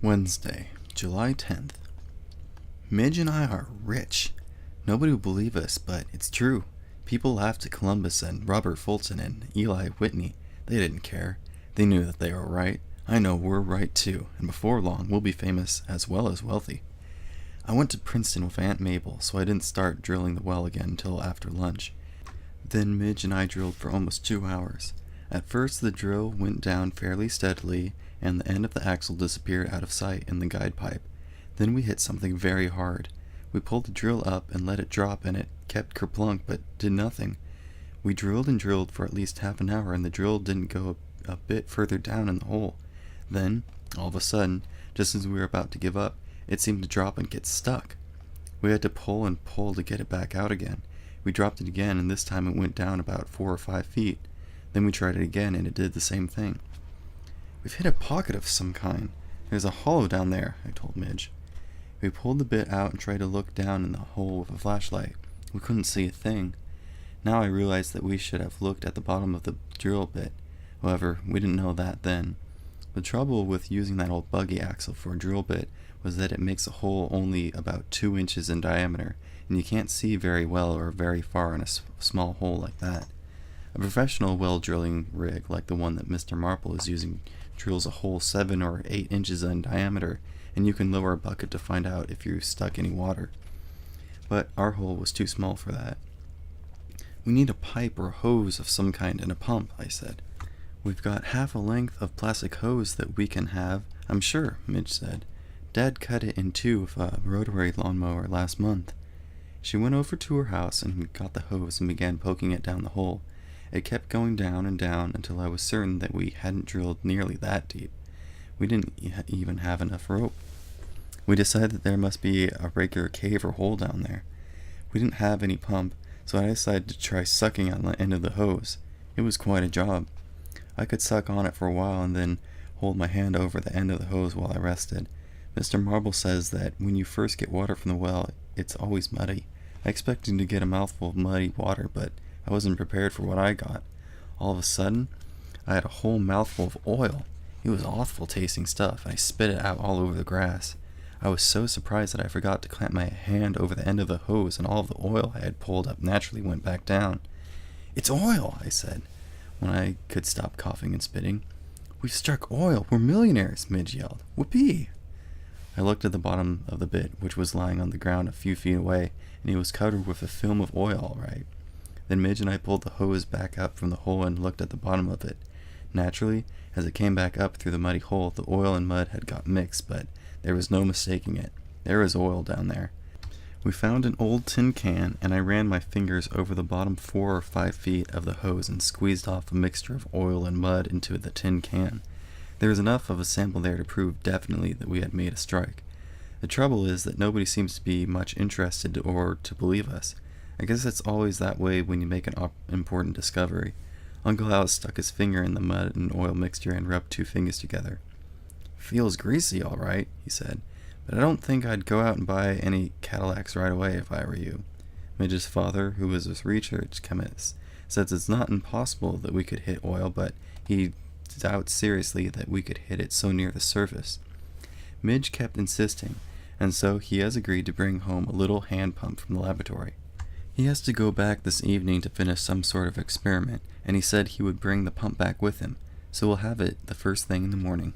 Wednesday, July 10th. Midge and I are rich. Nobody will believe us, but it's true. People laughed at Columbus and Robert Fulton and Eli Whitney. They didn't care. They knew that they were right. I know we're right too, and before long we'll be famous as well as wealthy. I went to Princeton with Aunt Mabel, so I didn't start drilling the well again until after lunch. Then Midge and I drilled for almost 2 hours. At first the drill went down fairly steadily, and the end of the axle disappeared out of sight in the guide pipe. Then we hit something very hard. We pulled the drill up and let it drop, and it kept kerplunk but did nothing. We drilled and drilled for at least half an hour, and the drill didn't go a bit further down in the hole. Then, all of a sudden, just as we were about to give up, it seemed to drop and get stuck. We had to pull and pull to get it back out again. We dropped it again, and this time it went down about 4 or 5 feet. Then we tried it again, and it did the same thing. "We've hit a pocket of some kind. There's a hollow down there," I told Midge. We pulled the bit out and tried to look down in the hole with a flashlight. We couldn't see a thing. Now I realized that we should have looked at the bottom of the drill bit. However, we didn't know that then. The trouble with using that old buggy axle for a drill bit was that it makes a hole only about 2 inches in diameter, and you can't see very well or very far in a small hole like that. A professional well drilling rig like the one that Mr. Marple is using drills a hole 7 or 8 inches in diameter, and you can lower a bucket to find out if you've stuck any water. But our hole was too small for that. "We need a pipe or a hose of some kind and a pump," I said. "We've got half a length of plastic hose that we can have, I'm sure," Midge said. "Dad cut it in two with a rotary lawnmower last month." She went over to her house and got the hose and began poking it down the hole. It kept going down and down until I was certain that we hadn't drilled nearly that deep. We didn't even have enough rope. We decided that there must be a regular cave or hole down there. We didn't have any pump, so I decided to try sucking on the end of the hose. It was quite a job. I could suck on it for a while and then hold my hand over the end of the hose while I rested. Mr. Marble says that when you first get water from the well, it's always muddy. I expected to get a mouthful of muddy water, but I wasn't prepared for what I got. All of a sudden, I had a whole mouthful of oil. It was awful tasting stuff, and I spit it out all over the grass. I was so surprised that I forgot to clamp my hand over the end of the hose, and all of the oil I had pulled up naturally went back down. "It's oil," I said, when I could stop coughing and spitting. "We've struck oil. We're millionaires," Midge yelled. "Whoopee!" I looked at the bottom of the bit, which was lying on the ground a few feet away, and it was covered with a film of oil all right. Then Midge and I pulled the hose back up from the hole and looked at the bottom of it. Naturally, as it came back up through the muddy hole, the oil and mud had got mixed, but there was no mistaking it. There was oil down there. We found an old tin can, and I ran my fingers over the bottom 4 or 5 feet of the hose and squeezed off a mixture of oil and mud into the tin can. There was enough of a sample there to prove definitely that we had made a strike. The trouble is that nobody seems to be much interested or to believe us. I guess it's always that way when you make an important discovery. Uncle Al stuck his finger in the mud and oil mixture and rubbed 2 fingers together. "Feels greasy, all right," he said, "but I don't think I'd go out and buy any Cadillacs right away if I were you." Midge's father, who was a research chemist, says it's not impossible that we could hit oil, but he doubts seriously that we could hit it so near the surface. Midge kept insisting, and so he has agreed to bring home a little hand pump from the laboratory. He has to go back this evening to finish some sort of experiment, and he said he would bring the pump back with him, so we'll have it the first thing in the morning.